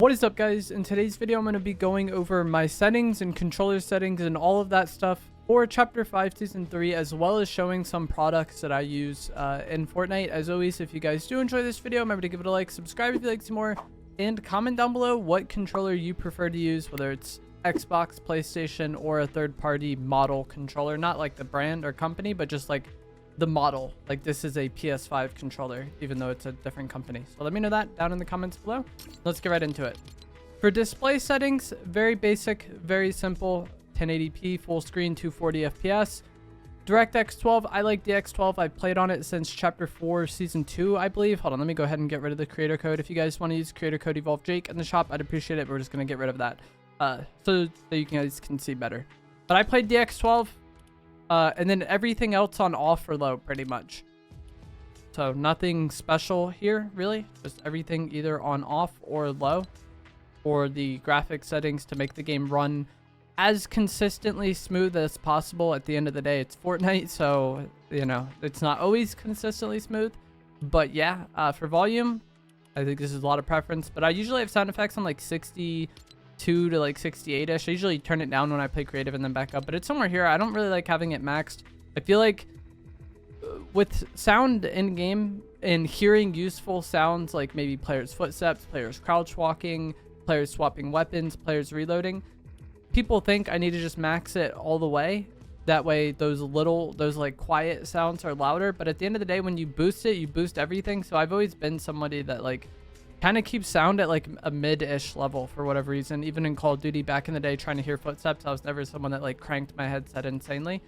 What is up, guys? In today's video I'm going to be going over my settings and controller settings and all of that stuff for chapter 5 season 3, as well as showing some products that I use in Fortnite. As always, if you guys do enjoy this video, remember to give it a like, subscribe if you'd like to see more, and comment down below what controller you prefer to use, whether it's Xbox, PlayStation, or a third-party model controller. Not like the brand or company, but just like the model. Like this is a PS5 controller, even though it's a different company. So let me know that down in the comments below. Let's get right into it. For display settings, very basic, very simple. 1080p, full screen, 240 FPS. DirectX 12, I like the X12. I've played on it since chapter 4 season 2, I believe. Hold on, let me go ahead and get rid of the creator code. If you guys want to use creator code Evolve Jake in the shop, I'd appreciate it, but we're just going to get rid of that so you guys can see better. But I played the X12. And then everything else on off or low, pretty much. So nothing special here, really. Just everything either on off or low. For the graphic settings to make the game run as consistently smooth as possible. At the end of the day, it's Fortnite, so, you know, it's not always consistently smooth. But yeah, for volume, I think this is a lot of preference. But I usually have sound effects on like 62 to like 68ish. I usually turn it down when I play creative and then back up, but it's somewhere here. I don't really like having it maxed. I feel like with sound in game and hearing useful sounds, like maybe players' footsteps, players crouch walking, players swapping weapons, players reloading, people think I need to just max it all the way. That way those like quiet sounds are louder. But at the end of the day, when you boost it, you boost everything. So I've always been somebody that like kind of keeps sound at like a mid-ish level for whatever reason. Even in Call of Duty back in the day, trying to hear footsteps, I was never someone that like cranked my headset insanely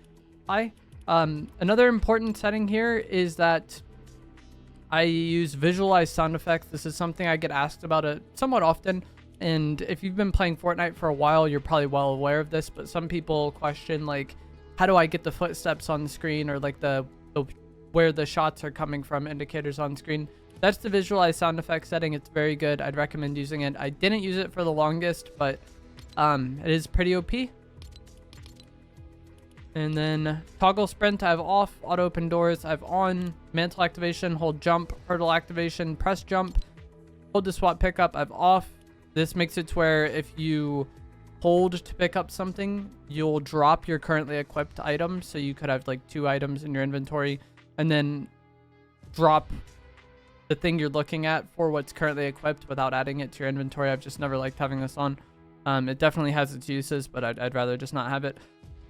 high. Another important setting here is that I use visualized sound effects. This is something I get asked about somewhat often, and if you've been playing Fortnite for a while, you're probably well aware of this. But some people question like, how do I get the footsteps on the screen, or like the where the shots are coming from indicators on screen? That's the visualized sound effect setting. It's very good. I'd recommend using it. I didn't use it for the longest, but it is pretty OP. And then toggle sprint, I have off. Auto open doors, I have on. Mantle activation, hold jump. Hurdle activation, press jump. Hold to swap pickup, I have off. This makes it to where if you hold to pick up something, you'll drop your currently equipped item. So you could have like 2 items in your inventory and then drop the thing you're looking at for what's currently equipped without adding it to your inventory. I've just never liked having this on. It definitely has its uses, but I'd rather just not have it.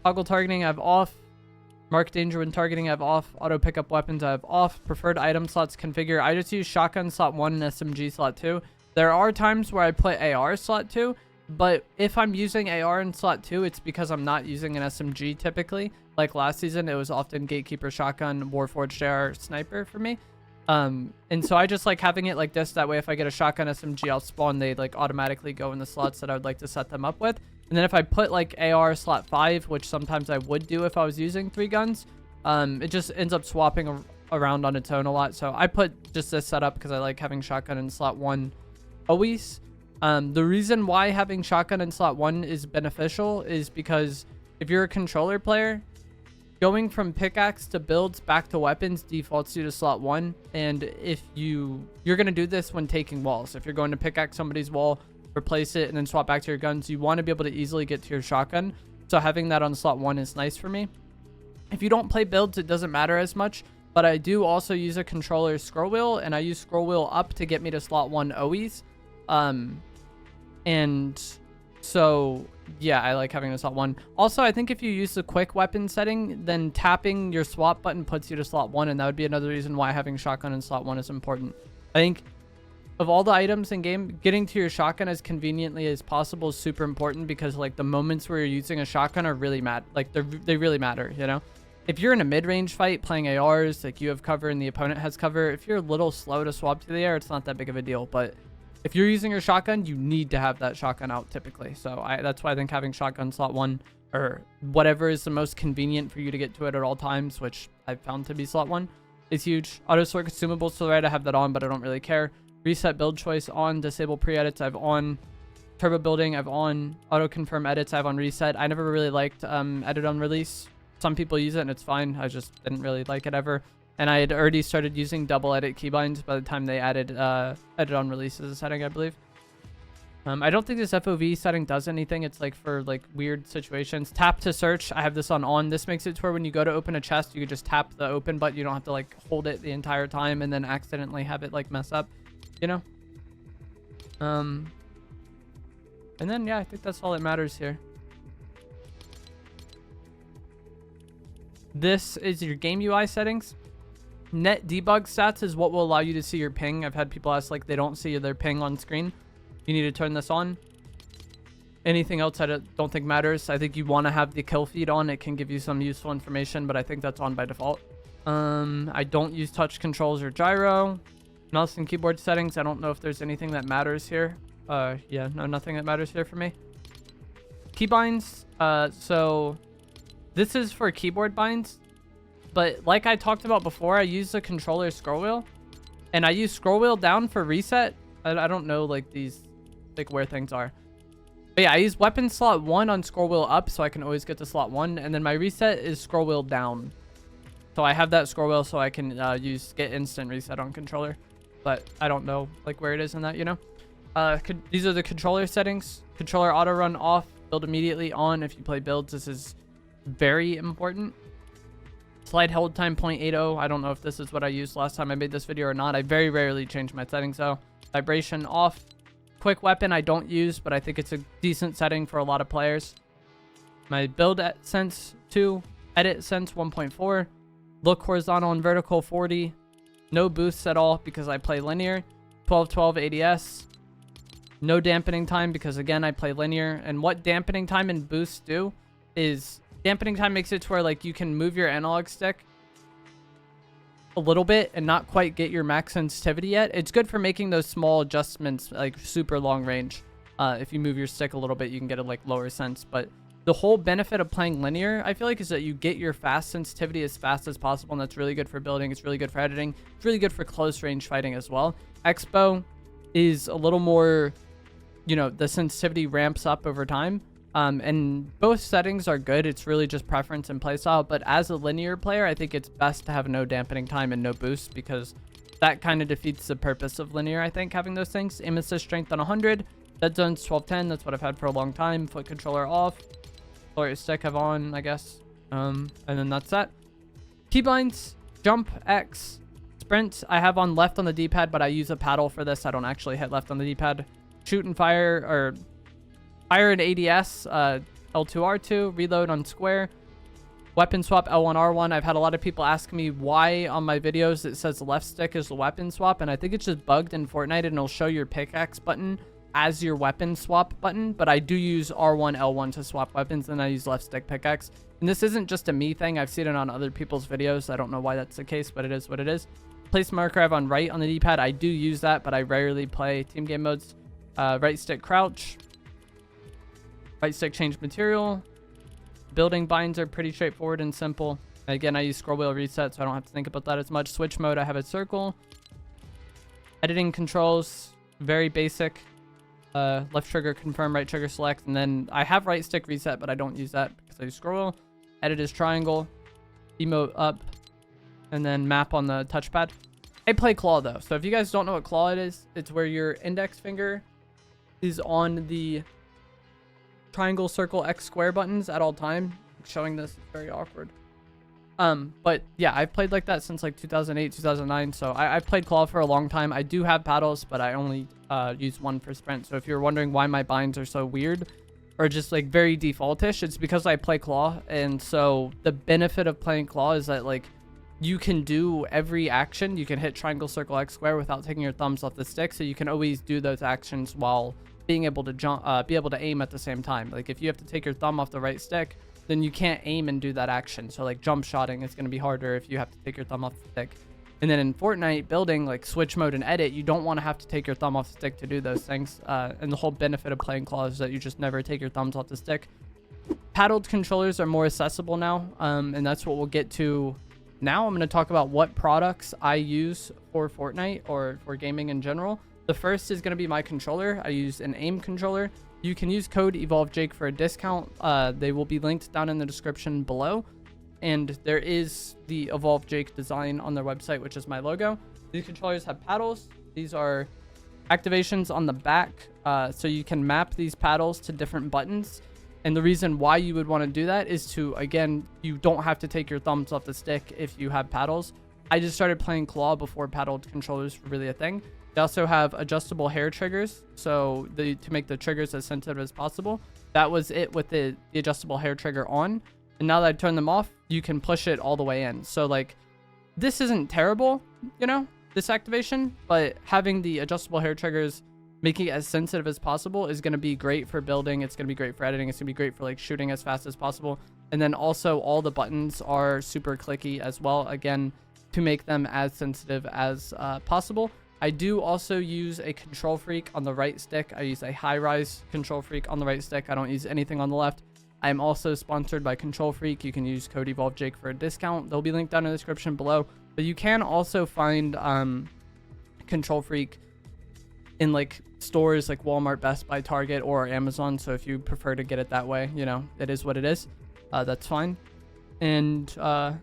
Toggle targeting, I have off. Mark danger when targeting, I have off. Auto pickup weapons, I have off. Preferred item slots configure. I just use shotgun slot 1 and SMG slot 2. There are times where I put AR slot 2, but if I'm using AR in slot 2, it's because I'm not using an SMG typically. Like last season, it was often Gatekeeper shotgun, Warforged AR sniper for me. And so I just like having it like this. That way, if I get a shotgun SMG, I'll spawn. They like automatically go in the slots that I would like to set them up with. And then if I put like AR slot 5, which sometimes I would do if I was using 3 guns, it just ends up swapping around on its own a lot. So I put just this setup because I like having shotgun in slot 1 always. The reason why having shotgun in slot 1 is beneficial is because if you're a controller player, going from pickaxe to builds back to weapons defaults you to slot 1. And if you're going to do this when taking walls. If you're going to pickaxe somebody's wall, replace it, and then swap back to your guns, you want to be able to easily get to your shotgun. So having that on slot 1 is nice for me. If you don't play builds, it doesn't matter as much. But I do also use a controller scroll wheel, and I use scroll wheel up to get me to slot 1 always. And so yeah, I like having a slot 1. Also, I think if you use the quick weapon setting, then tapping your swap button puts you to slot 1, and that would be another reason why having shotgun in slot 1 is important. I think of all the items in game, getting to your shotgun as conveniently as possible is super important, because like the moments where you're using a shotgun are really they really matter, you know? If you're in a mid-range fight playing ARs, like you have cover and the opponent has cover, if you're a little slow to swap to the air, it's not that big of a deal. But if you're using your shotgun, you need to have that shotgun out typically. So that's why I think having shotgun slot 1 or whatever is the most convenient for you to get to it at all times, which I've found to be slot 1, is huge. Auto sort consumables to the right, I have that on, but I don't really care. Reset build choice on. Disable pre-edits, I have on. Turbo building, I have on. Auto confirm edits, I have on reset. I never really liked edit on release. Some people use it and it's fine. I just didn't really like it ever. And I had already started using double edit keybinds by the time they added edit on release as a setting, I believe. I don't think this FOV setting does anything. It's like for like weird situations. Tap to search. I have this on. This makes it to where when you go to open a chest, you can just tap the open button. You don't have to like hold it the entire time and then accidentally have it like mess up, you know? And then, yeah, I think that's all that matters here. This is your game UI settings. Net debug stats is what will allow you to see your ping. I've had people ask like they don't see their ping on screen. You need to turn this on. Anything else I don't think matters. I think you want to have the kill feed on. It can give you some useful information, but I think that's on by default. I don't use touch controls or gyro. Mouse and keyboard settings. I don't know if there's anything that matters here. Yeah, no, nothing that matters here for me. Keybinds. So this is for keyboard binds, but like I talked about before, I use the controller scroll wheel, and I use scroll wheel down for reset. I don't know like these, like where things are. But yeah, I use weapon slot 1 on scroll wheel up, so I can always get to slot 1, and then my reset is scroll wheel down. So I have that scroll wheel so I can get instant reset on controller, but I don't know like where it is in that, you know. These are the controller settings. Controller auto run off, build immediately on. If you play builds, this is very important. Slide hold time 0.80. I don't know if this is what I used last time I made this video or not. I very rarely change my settings though. Vibration off. Quick weapon I don't use, but I think it's a decent setting for a lot of players. My build at sense 2, edit sense 1.4, look horizontal and vertical 40, no boosts at all because I play linear, 1212 ADS, no dampening time because again I play linear. And what dampening time and boosts do is dampening time makes it to where like you can move your analog stick a little bit and not quite get your max sensitivity yet. It's good for making those small adjustments like super long range. If you move your stick a little bit, you can get a like lower sense. But the whole benefit of playing linear, I feel like, is that you get your fast sensitivity as fast as possible, and that's really good for building. It's really good for editing. It's really good for close range fighting as well. Expo is a little more, you know, the sensitivity ramps up over time. And both settings are good. It's really just preference and playstyle. But as a linear player, I think it's best to have no dampening time and no boost, because that kind of defeats the purpose of linear, I think, having those things. Aim assist strength on 100. Dead zone's 1210. That's what I've had for a long time. Foot controller off. Floor stick have on, I guess. And then that's that. Keybinds, jump, X, sprint. I have on left on the D-pad, but I use a paddle for this. I don't actually hit left on the D-pad. Shoot and fire, or fire and ADS, L2R2, reload on square, weapon swap L1R1. I've had a lot of people ask me why on my videos it says left stick is the weapon swap, and I think it's just bugged in Fortnite, and it'll show your pickaxe button as your weapon swap button. But I do use R1, L1 to swap weapons, and I use left stick pickaxe. And this isn't just a me thing. I've seen it on other people's videos. I don't know why that's the case, but it is what it is. Place marker I have on right on the D-pad. I do use that, but I rarely play team game modes. Right stick crouch. Right stick change material. Building binds are pretty straightforward and simple. Again, I use scroll wheel reset, so I don't have to think about that as much. Switch mode, I have a circle. Editing controls, very basic. Left trigger confirm, right trigger select, and then I have right stick reset, but I don't use that because I use scroll wheel. Edit is triangle. Emote up. And then map on the touchpad. I play claw though, so if you guys don't know what claw it is, it's where your index finger is on the triangle, circle, X, square buttons at all time. Showing this is very awkward. But yeah, I've played like that since like 2008, 2009. So I've played claw for a long time. I do have paddles, but I only use one for sprint. So if you're wondering why my binds are so weird or just like very defaultish, it's because I play claw. And so the benefit of playing claw is that like you can do every action. You can hit triangle, circle, X, square without taking your thumbs off the stick. So you can always do those actions while being able to jump, be able to aim at the same time. Like if you have to take your thumb off the right stick, then you can't aim and do that action. So like jump shotting is going to be harder if you have to take your thumb off the stick. And then in Fortnite building, like switch mode and edit, you don't want to have to take your thumb off the stick to do those things. And the whole benefit of playing claw is that you just never take your thumbs off the stick. Paddled controllers are more accessible now. And that's what we'll get to now. I'm going to talk about what products I use for Fortnite or for gaming in general. The first is going to be my controller. I use an aim controller. You can use code EvolveJake for a discount. They will be linked down in the description below. And there is the EvolveJake design on their website, which is my logo. These controllers have paddles. These are activations on the back So you can map these paddles to different buttons. And the reason why you would want to do that is to, again, you don't have to take your thumbs off the stick if you have paddles. I just started playing claw before paddled controllers were really a thing. They also have adjustable hair triggers, so to make the triggers as sensitive as possible. That was it with the adjustable hair trigger on. And now that I turn them off, you can push it all the way in. So like, this isn't terrible, you know, this activation, but having the adjustable hair triggers, making it as sensitive as possible is going to be great for building. It's going to be great for editing. It's going to be great for like shooting as fast as possible. And then also all the buttons are super clicky as well, again, to make them as sensitive as possible. I do also use a control freak on the right stick. I use a high-rise control freak on the right stick. I don't use anything on the left. I am also sponsored by Control Freak. You can use code EvolveJake for a discount. They'll be linked down in the description below. But you can also find Control Freak in like stores like Walmart, Best Buy, Target, or Amazon. So if you prefer to get it that way, you know, it is what it is. That's fine. And so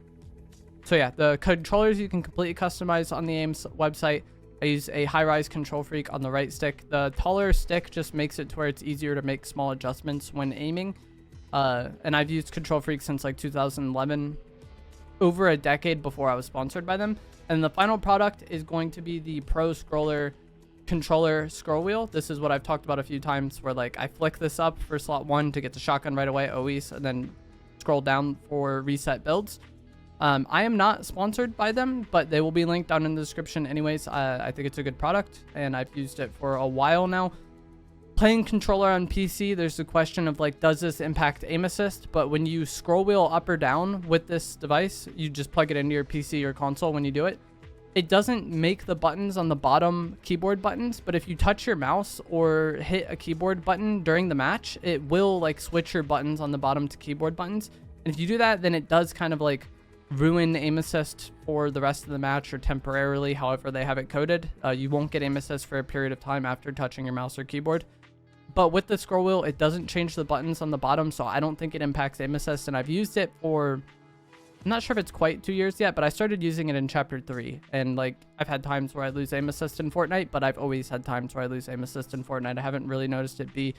yeah, the controllers you can completely customize on the AIM's website. I use a high-rise Control Freak on the right stick. The taller stick just makes it to where it's easier to make small adjustments when aiming. And I've used Control Freak since like 2011, over a decade before I was sponsored by them. And the final product is going to be the Pro Scroller controller scroll wheel. This is what I've talked about a few times, where like I flick this up for slot 1 to get the shotgun right away, always, and then scroll down for reset builds. I am not sponsored by them, but they will be linked down in the description anyways. I think it's a good product, and I've used it for a while now. Playing controller on PC, there's the question of like, does this impact aim assist? But when you scroll wheel up or down with this device, you just plug it into your PC or console when you do it. It doesn't make the buttons on the bottom keyboard buttons, but if you touch your mouse or hit a keyboard button during the match, it will like switch your buttons on the bottom to keyboard buttons. And if you do that, then it does kind of like ruin aim assist for the rest of the match, or temporarily, however they have it coded. You won't get aim assist for a period of time after touching your mouse or keyboard. But with the scroll wheel, it doesn't change the buttons on the bottom, so I don't think it impacts aim assist. And I've used it for, I'm not sure if it's quite 2 years yet, but I started using it in Chapter 3. And like, I've had times where I lose aim assist in Fortnite, but I've always had times where I lose aim assist in Fortnite. I haven't really noticed it be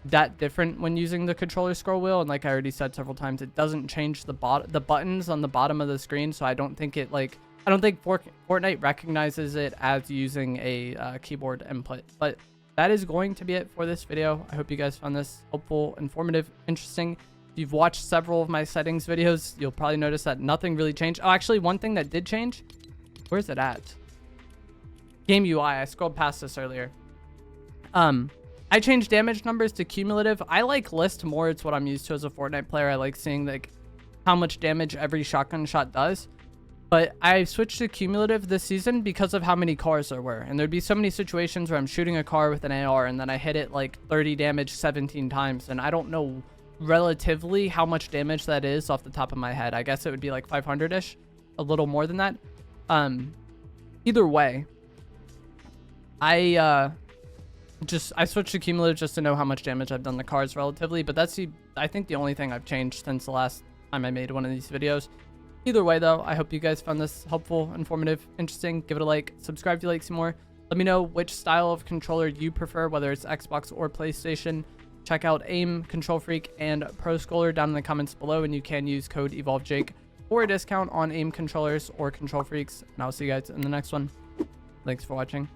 that different when using the controller scroll wheel. And like I already said several times, it doesn't change the buttons on the bottom of the screen, so I don't think it like, I don't think Fortnite recognizes it as using a keyboard input. But that is going to be it for this video. I hope you guys found this helpful, informative, interesting. If you've watched several of my settings videos, you'll probably notice that nothing really changed. Oh, actually, one thing that did change. Where's it at? Game UI. I scrolled past this earlier. I changed damage numbers to cumulative. I like list more. It's what I'm used to as a Fortnite player. I like seeing like how much damage every shotgun shot does. But I switched to cumulative this season because of how many cars there were. And there'd be so many situations where I'm shooting a car with an AR and then I hit it like 30 damage 17 times. And I don't know relatively how much damage that is off the top of my head. I guess it would be like 500-ish, a little more than that. Either way, I switched to cumulative just to know how much damage I've done the cars relatively. But that's I think the only thing I've changed since the last time I made one of these videos. Either way, though, I hope you guys found this helpful, informative, interesting. Give it a like. Subscribe if you like some more. Let me know which style of controller you prefer, whether it's Xbox or PlayStation. Check out AIM, Control Freak, and Pro Scroller down in the comments below, and you can use code EvolveJake for a discount on AIM controllers or Control Freaks. And I'll see you guys in the next one. Thanks for watching.